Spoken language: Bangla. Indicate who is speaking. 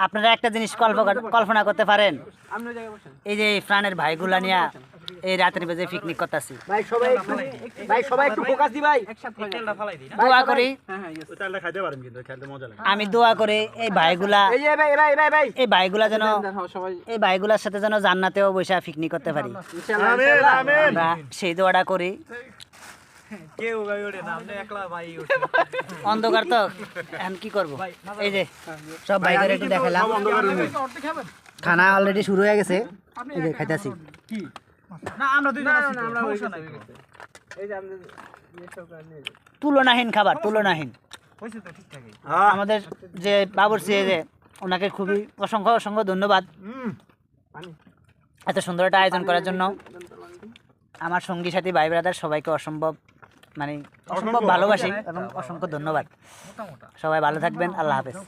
Speaker 1: আপনারা একটা জিনিস কল্পনা করতে পারেন, এই যে প্রাণের ভাইগুলা নিয়ে এই রাতের বেজে পিকনিক করতেছি। দোয়া করি, আমি দোয়া করে এই ভাইগুলা যেন এই ভাইগুলার সাথে যেন জান্নাতেও বসে পিকনিক করতে পারি, আমরা সেই দোয়াটা করি। অন্ধকার তো এখন কি করবো, এই যে সব ভাইদের একটু দেখালাম, খানা অলরেডি শুরু হয়ে গেছে, এই যে খাইতেছি। তুলনাহীন খাবার, তুলনাহীন। আমাদের যে বাবুর্চি, যে ওনাকে খুবই অসংখ্য অসংখ্য ধন্যবাদ এত সুন্দর একটা আয়োজন করার জন্য। আমার সঙ্গী সাথী ভাই ব্রাদার সবাইকে অসম্ভব ভালোবাসি এবং অসংখ্য ধন্যবাদ। সবাই ভালো থাকবেন, আল্লাহ হাফেজ।